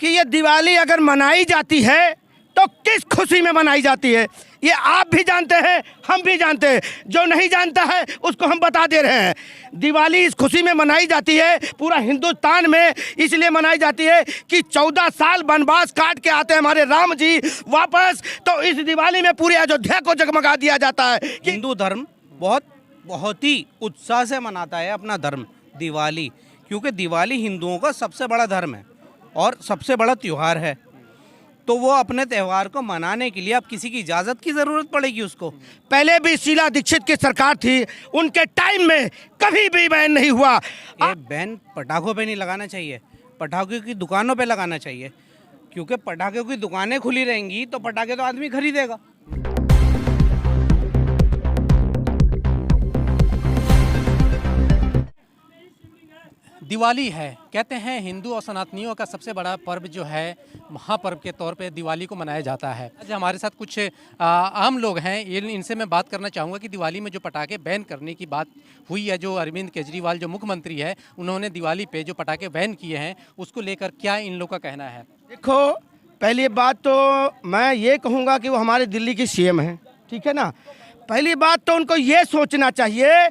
कि ये दिवाली अगर मनाई जाती है तो किस खुशी में मनाई जाती है, ये आप भी जानते हैं, हम भी जानते हैं। जो नहीं जानता है उसको हम बता दे रहे हैं। दिवाली इस खुशी में मनाई जाती है पूरा हिंदुस्तान में, इसलिए मनाई जाती है कि 14 साल वनवास काट के आते हैं हमारे राम जी वापस, तो इस दिवाली में पूरे अयोध्या को जगमगा दिया जाता है। कि हिंदू धर्म बहुत ही उत्साह से मनाता है अपना धर्म दिवाली, क्योंकि दिवाली हिंदुओं का सबसे बड़ा धर्म है और सबसे बड़ा त्यौहार है। तो वो अपने त्यौहार को मनाने के लिए अब किसी की इजाज़त की ज़रूरत पड़ेगी उसको। पहले भी शीला दीक्षित की सरकार थी, उनके टाइम में कभी भी बैन नहीं हुआ। ये बैन पटाखों पे नहीं लगाना चाहिए, पटाखों की दुकानों पे लगाना चाहिए, क्योंकि पटाखों की दुकानें खुली रहेंगी तो पटाखे तो आदमी खरीदेगा। दिवाली है, कहते हैं हिंदू और सनातनियों का सबसे बड़ा पर्व जो है, महापर्व के तौर पे दिवाली को मनाया जाता है। आज हमारे साथ कुछ आम लोग हैं, इनसे मैं बात करना चाहूँगा कि दिवाली में जो पटाखे बैन करने की बात हुई है, जो अरविंद केजरीवाल जो मुख्यमंत्री है, उन्होंने दिवाली पे जो पटाखे बैन किए हैं उसको लेकर क्या इन लोग का कहना है? देखो, पहली बात तो मैं ये कहूँगा कि वो हमारे दिल्ली की सीएम हैं, ठीक है ना। पहली बात तो उनको ये सोचना चाहिए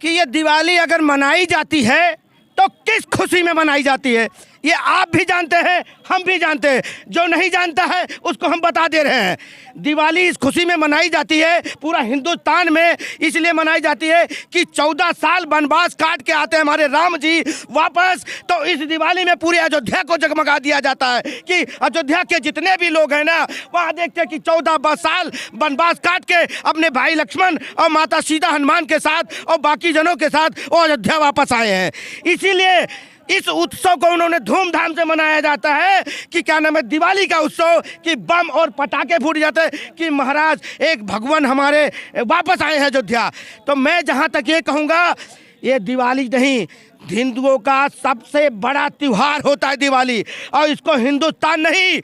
कि ये दिवाली अगर मनाई जाती है तो किस खुशी में मनाई जाती है, ये आप भी जानते हैं, हम भी जानते हैं। जो नहीं जानता है उसको हम बता दे रहे हैं। दिवाली इस खुशी में मनाई जाती है पूरा हिंदुस्तान में, इसलिए मनाई जाती है कि 14 साल वनवास काट के आते हैं हमारे राम जी वापस, तो इस दिवाली में पूरे अयोध्या को जगमगा दिया जाता है। कि अयोध्या के जितने भी लोग हैं ना, वहाँ देखते हैं कि 14 साल वनवास काट के अपने भाई लक्ष्मण और माता सीता हनुमान के साथ और बाकी जनों के साथ वो अयोध्या वापस आए हैं। इसीलिए इस उत्सव को उन्होंने धूमधाम से मनाया जाता है कि क्या नाम है, दिवाली का उत्सव, कि बम और पटाखे फूट जाते हैं कि महाराज एक भगवान हमारे वापस आए हैं अयोध्या। तो मैं जहां तक ये कहूँगा, ये दिवाली नहीं, हिंदुओं का सबसे बड़ा त्यौहार होता है दिवाली, और इसको हिंदुस्तान नहीं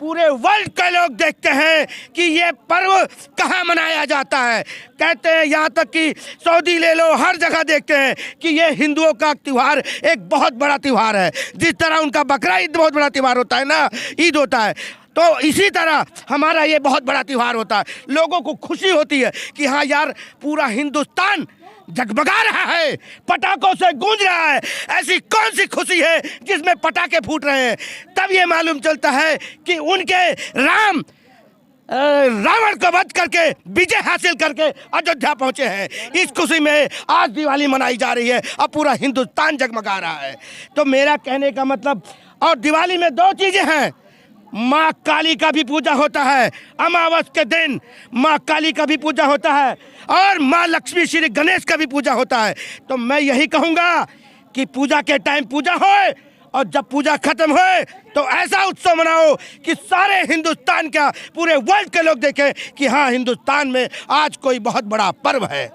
पूरे वर्ल्ड के लोग देखते हैं कि ये पर्व कहाँ मनाया जाता है। कहते हैं यहाँ तक कि सऊदी ले लो, हर जगह देखते हैं कि ये हिंदुओं का त्यौहार एक बहुत बड़ा त्यौहार है। जिस तरह उनका बकरा ईद बहुत बड़ा त्यौहार होता है ना, ईद होता है, तो इसी तरह हमारा ये बहुत बड़ा त्यौहार होता है। लोगों को खुशी होती है कि हाँ यार, पूरा हिंदुस्तान जगमगा रहा है, पटाखों से गूंज रहा है। ऐसी कौन सी खुशी है जिसमें पटाखे फूट रहे हैं? तब ये मालूम चलता है कि उनके राम रावण को वध करके विजय हासिल करके अयोध्या पहुंचे हैं। इस खुशी में आज दिवाली मनाई जा रही है और पूरा हिंदुस्तान जगमगा रहा है। तो मेरा कहने का मतलब, और दिवाली में 2 चीजें हैं, माँ काली का भी पूजा होता है, अमावस के दिन माँ काली का भी पूजा होता है, और माँ लक्ष्मी श्री गणेश का भी पूजा होता है। तो मैं यही कहूँगा कि पूजा के टाइम पूजा होए, और जब पूजा खत्म होए तो ऐसा उत्सव मनाओ कि सारे हिंदुस्तान का, पूरे वर्ल्ड के लोग देखें कि हाँ, हिंदुस्तान में आज कोई बहुत बड़ा पर्व है।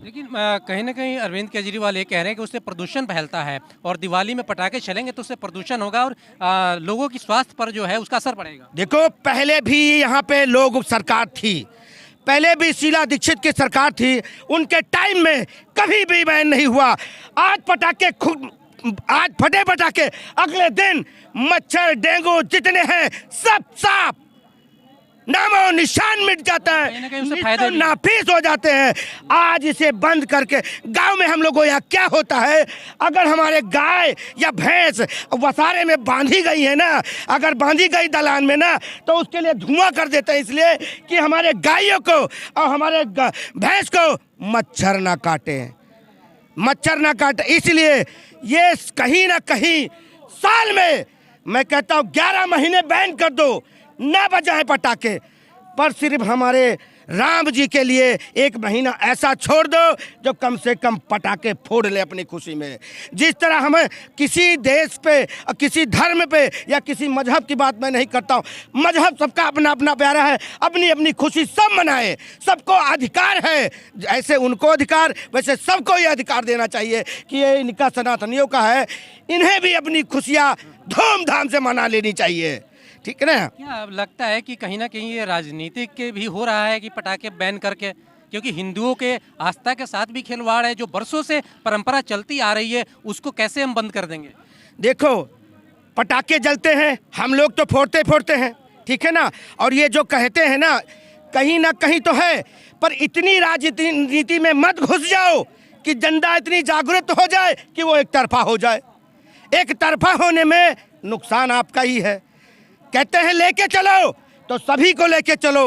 लेकिन कहीं ना कहीं अरविंद केजरीवाल ये कह रहे हैं कि उससे प्रदूषण फैलता है, और दिवाली में पटाखे चलेंगे तो उससे प्रदूषण होगा और लोगों की स्वास्थ्य पर जो है उसका असर पड़ेगा। देखो, पहले भी यहाँ पे लोग सरकार थी, पहले भी शीला दीक्षित की सरकार थी, उनके टाइम में कभी भी बैन नहीं हुआ। आज फटे पटाखे, अगले दिन मच्छर डेंगू जितने हैं सब साफ, नामो निशान मिट जाता है, नाफिस हो जाते हैं। आज इसे बंद करके, गांव में हम लोगों को यहाँ क्या होता है, अगर हमारे गाय या भैंस वसारे में बांधी गई है ना, अगर बांधी गई दलान में ना, तो उसके लिए धुआं कर देते हैं, इसलिए कि हमारे गायों को और हमारे भैंस को मच्छर ना काटे, मच्छर ना काटे। इसलिए ये कहीं ना कहीं साल में, मैं कहता हूँ 11 महीने बैन कर दो, ना बजाए पटाखे, पर सिर्फ हमारे राम जी के लिए 1 महीना ऐसा छोड़ दो जो कम से कम पटाखे फोड़ ले अपनी खुशी में। जिस तरह हमें किसी देश पे, किसी धर्म पे या किसी मजहब की बात मैं नहीं करता हूँ, मजहब सबका अपना अपना प्यारा है, अपनी अपनी खुशी सब मनाए, सबको अधिकार है। ऐसे उनको अधिकार, वैसे सबको ये अधिकार देना चाहिए कि ये इनका सनातनियों का है, इन्हें भी अपनी खुशियाँ धूमधाम से मना लेनी चाहिए, ठीक है ना। क्या लगता है कि कहीं ना कहीं ये राजनीतिक के भी हो रहा है कि पटाखे बैन करके, क्योंकि हिंदुओं के आस्था के साथ भी खिलवाड़ है, जो बरसों से परंपरा चलती आ रही है, उसको कैसे हम बंद कर देंगे? देखो, पटाखे जलते हैं, हम लोग तो फोड़ते फोड़ते हैं, ठीक है ना। और ये जो कहते हैं ना कहीं तो है, पर इतनी राजनीति में मत घुस जाओ कि जनता इतनी जागरूक हो जाए कि वो एक तरफा हो जाए। एक तरफा होने में नुकसान आपका ही है। कहते हैं लेके चलो तो सभी को लेके चलो,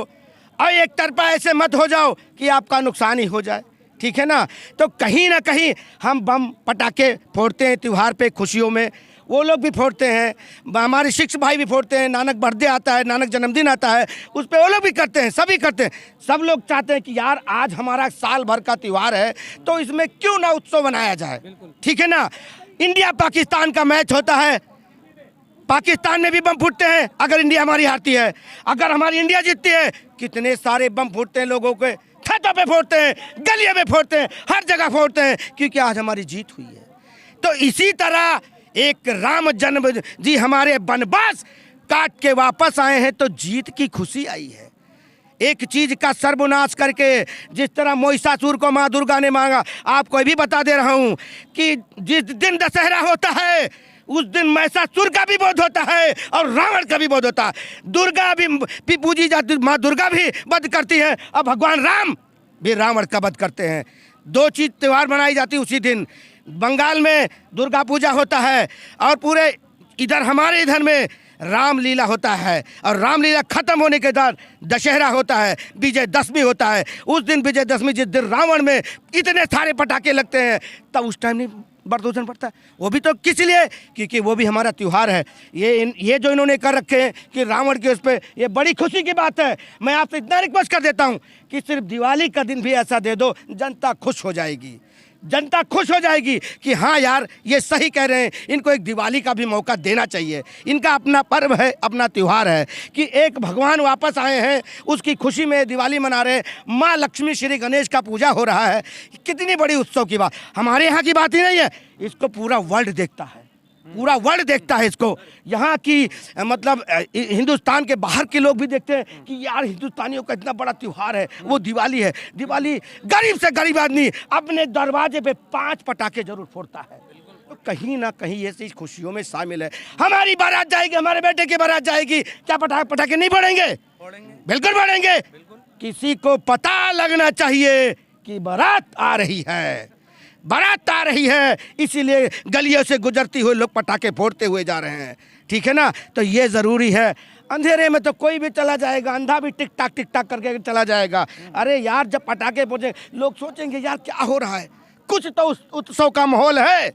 और एक तरफा ऐसे मत हो जाओ कि आपका नुकसान ही हो जाए, ठीक है ना। तो कहीं ना कहीं हम बम पटाखे फोड़ते हैं त्यौहार पे, खुशियों में वो लोग भी फोड़ते हैं, हमारे सिख भाई भी फोड़ते हैं। नानक बर्थडे आता है, नानक जन्मदिन आता है, उस पर वो लोग भी करते हैं, सभी करते हैं। सब लोग चाहते हैं कि यार आज हमारा साल भर का त्यौहार है तो इसमें क्यों ना उत्सव मनाया जाए, ठीक है ना। इंडिया पाकिस्तान का मैच होता है, पाकिस्तान में भी बम फूटते हैं अगर इंडिया हमारी हारती है। अगर हमारी इंडिया जीतती है कितने सारे बम फूटते हैं, लोगों के छतों पे फोड़ते हैं, गलियों में फोड़ते हैं, हर जगह फोड़ते हैं, क्योंकि आज हमारी जीत हुई है। तो इसी तरह एक राम जन्म जी हमारे वनवास काट के वापस आए हैं तो जीत की खुशी आई है। एक चीज का सर्वनाश करके, जिस तरह महिषासुर को माँ दुर्गा ने मांगा, आपको ये भी बता दे रहा हूँ कि जिस दिन दशहरा होता है उस दिन महिषासुर का भी वध होता है और रावण का भी वध होता है। दुर्गा भी पूजी जाती, माँ दुर्गा भी वध करती है और भगवान राम भी रावण का वध करते हैं। दो चीज त्यौहार मनाई जाती है उसी दिन। बंगाल में दुर्गा पूजा होता है और पूरे इधर हमारे इधर में रामलीला होता है, और रामलीला खत्म होने के बाद दशहरा होता है, विजयदशमी होता है। उस दिन विजयदशमी जिस दिन रावण में इतने सारे पटाखे लगते हैं तब उस टाइम नहीं प्रदूषण बढ़ता है। वो भी तो किस लिए, क्योंकि वो भी हमारा त्यौहार है। ये जो इन्होंने कर रखे हैं कि रावण के उस पर, ये बड़ी खुशी की बात है। मैं आपसे इतना रिक्वेस्ट कर देता हूँ कि सिर्फ दिवाली का दिन भी ऐसा दे दो, जनता खुश हो जाएगी, जनता खुश हो जाएगी कि हाँ यार ये सही कह रहे हैं। इनको एक दिवाली का भी मौका देना चाहिए। इनका अपना पर्व है, अपना त्यौहार है कि एक भगवान वापस आए हैं, उसकी खुशी में दिवाली मना रहे हैं। माँ लक्ष्मी श्री गणेश का पूजा हो रहा है, कितनी बड़ी उत्सव की बात। हमारे यहाँ की बात ही नहीं है, इसको पूरा वर्ल्ड देखता है, पूरा वर्ल्ड देखता है इसको। यहाँ की मतलब हिंदुस्तान के बाहर के लोग भी देखते हैं कि यार हिंदुस्तानियों का इतना बड़ा त्यौहार है वो दिवाली है। दिवाली गरीब से गरीब आदमी अपने दरवाजे पे 5 पटाखे जरूर फोड़ता है। तो कहीं ना कहीं ये चीज खुशियों में शामिल है। हमारी बारात जाएगी, हमारे बेटे की बारात जाएगी, क्या पटाखे नहीं फोड़ेंगे? बिल्कुल फोड़ेंगे। किसी को पता लगना चाहिए कि बारात आ रही है, बारात आ रही है, इसीलिए गलियों से गुजरती हुए लोग पटाखे फोड़ते हुए जा रहे हैं, ठीक है ना। तो ये ज़रूरी है। अंधेरे में तो कोई भी चला जाएगा, अंधा भी टिक टाक करके चला जाएगा। अरे यार जब पटाखे फोड़े लोग सोचेंगे यार क्या हो रहा है, कुछ तो उस उत्सव का माहौल है,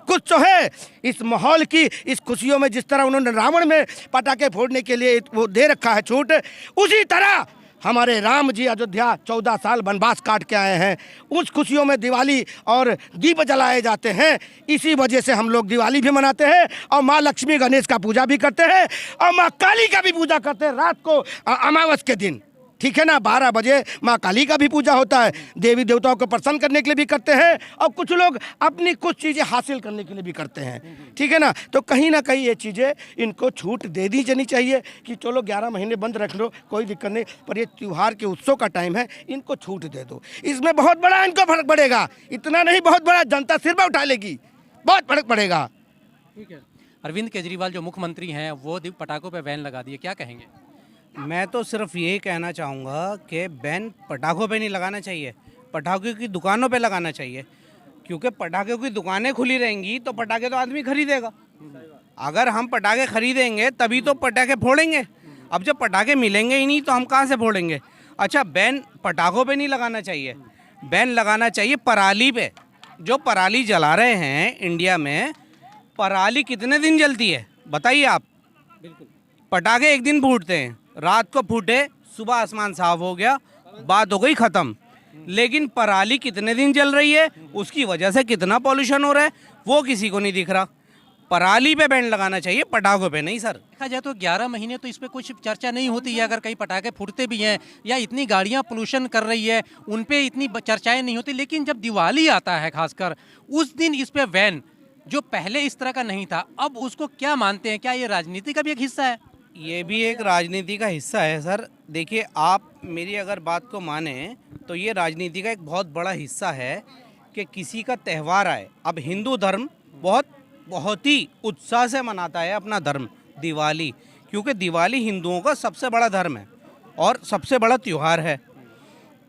कुछ तो है। इस माहौल की, इस खुशियों में जिस तरह उन्होंने रावण में पटाखे फोड़ने के लिए वो दे रखा है छूट, उसी तरह हमारे राम जी अयोध्या 14 साल वनवास काट के आए हैं, उस खुशियों में दिवाली और दीप जलाए जाते हैं। इसी वजह से हम लोग दिवाली भी मनाते हैं और माँ लक्ष्मी गणेश का पूजा भी करते हैं और माँ काली का भी पूजा करते हैं रात को अमावस के दिन, ठीक है ना। 12 बजे माँ काली का भी पूजा होता है, देवी देवताओं को प्रसन्न करने के लिए भी करते हैं और कुछ लोग अपनी कुछ चीज़ें हासिल करने के लिए भी करते हैं, ठीक है ना। तो कहीं ना कहीं ये चीज़ें इनको छूट दे दी जानी चाहिए कि चलो 11 महीने बंद रख लो, कोई दिक्कत नहीं, पर ये त्यौहार के उत्सव का टाइम है, इनको छूट दे दो। इसमें बहुत बड़ा इनको फर्क पड़ेगा, इतना नहीं बहुत बड़ा, जनता सिर पर उठा लेगी, बहुत फर्क पड़ेगा। ठीक है। अरविंद केजरीवाल जो मुख्यमंत्री हैं वो पटाखों पर बैन लगा दिए, क्या कहेंगे? मैं तो सिर्फ यही कहना चाहूँगा कि बैन पटाखों पे नहीं लगाना चाहिए, पटाखों की दुकानों पे लगाना चाहिए, क्योंकि पटाखों की दुकानें खुली रहेंगी तो पटाखे तो आदमी खरीदेगा। अगर हम पटाखे खरीदेंगे तभी तो पटाखे फोड़ेंगे, अब जब पटाखे मिलेंगे ही नहीं तो हम कहाँ से फोड़ेंगे। अच्छा, बैन पटाखों पे नहीं लगाना चाहिए, बैन लगाना चाहिए पराली पे। जो पराली जला रहे हैं इंडिया में, पराली कितने दिन जलती है बताइए आप? बिल्कुल। पटाखे एक दिन फूटते हैं, रात को फूटे, सुबह आसमान साफ हो गया, बात हो गई ख़त्म। लेकिन पराली कितने दिन जल रही है, उसकी वजह से कितना पॉल्यूशन हो रहा है, वो किसी को नहीं दिख रहा। पराली पे बैन लगाना चाहिए, पटाखों पे नहीं सर। देखा जाए तो 11 महीने तो इस पर कुछ चर्चा नहीं होती है। अगर कहीं पटाखे फूटते भी हैं या इतनी गाड़ियां पोल्यूशन कर रही है उन पे इतनी चर्चाएं नहीं होती, लेकिन जब दिवाली आता है खासकर उस दिन इस पे बैन, जो पहले इस तरह का नहीं था, अब उसको क्या मानते हैं? क्या ये राजनीति का भी एक हिस्सा है? ये भी एक राजनीति का हिस्सा है सर। देखिए, आप मेरी अगर बात को माने तो ये राजनीति का एक बहुत बड़ा हिस्सा है कि किसी का त्यौहार आए। अब हिंदू धर्म बहुत बहुत ही उत्साह से मनाता है अपना धर्म दिवाली, क्योंकि दिवाली हिंदुओं का सबसे बड़ा धर्म है और सबसे बड़ा त्यौहार है।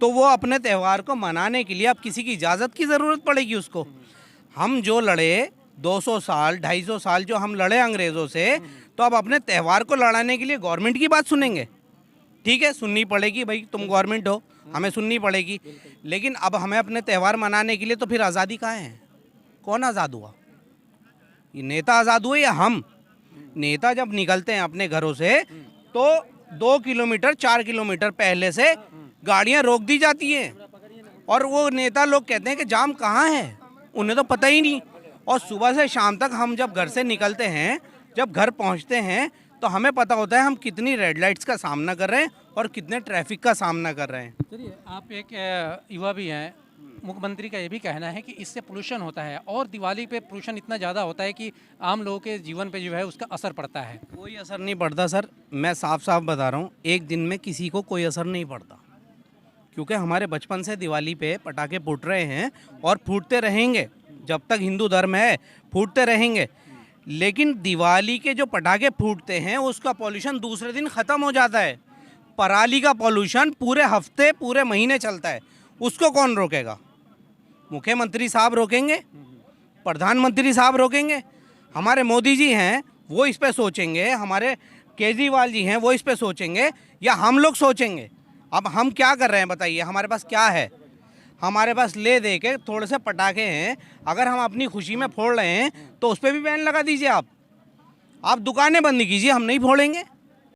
तो वो अपने त्यौहार को मनाने के लिए अब किसी की इजाज़त की ज़रूरत पड़ेगी उसको। हम जो लड़े 200 साल 250 साल जो हम लड़े अंग्रेज़ों से, तो अब अपने त्यौहार को लड़ाने के लिए गवर्नमेंट की बात सुनेंगे? ठीक है, सुननी पड़ेगी भाई, तुम गवर्नमेंट हो, हमें सुननी पड़ेगी। लेकिन अब हमें अपने त्यौहार मनाने के लिए तो फिर आज़ादी कहाँ है? कौन आज़ाद हुआ? ये नेता आज़ाद हुए या हम? नेता जब निकलते हैं अपने घरों से तो 2 किलोमीटर 4 किलोमीटर पहले से गाड़ियां रोक दी जाती हैं, और वो नेता लोग कहते हैं कि जाम कहाँ है, उन्हें तो पता ही नहीं। और सुबह से शाम तक हम जब घर से निकलते हैं, जब घर पहुंचते हैं, तो हमें पता होता है हम कितनी रेड लाइट्स का सामना कर रहे हैं और कितने ट्रैफिक का सामना कर रहे हैं। चलिए, आप एक युवा भी हैं, मुख्यमंत्री का ये भी कहना है कि इससे पोल्यूशन होता है और दिवाली पे पोल्यूशन इतना ज़्यादा होता है कि आम लोगों के जीवन पे जो है उसका असर पड़ता है। कोई असर नहीं पड़ता सर, मैं साफ साफ बता रहा हूँ, एक दिन में किसी को कोई असर नहीं पड़ता, क्योंकि हमारे बचपन से दिवाली पे पटाखे फूट रहे हैं और फूटते रहेंगे, जब तक हिंदू धर्म है फूटते रहेंगे। लेकिन दिवाली के जो पटाखे फूटते हैं उसका पॉल्यूशन दूसरे दिन ख़त्म हो जाता है। पराली का पॉल्यूशन पूरे हफ्ते पूरे महीने चलता है, उसको कौन रोकेगा? मुख्यमंत्री साहब रोकेंगे? प्रधानमंत्री साहब रोकेंगे? हमारे मोदी जी हैं वो इस पे सोचेंगे, हमारे केजरीवाल जी हैं वो इस पे सोचेंगे, या हम लोग सोचेंगे? अब हम क्या कर रहे हैं बताइए, हमारे पास क्या है? हमारे पास ले दे के थोड़े से पटाखे हैं, अगर हम अपनी खुशी में फोड़ रहे हैं तो उस पर भी बैन लगा दीजिए। आप दुकानें बंद कीजिए, हम नहीं फोड़ेंगे।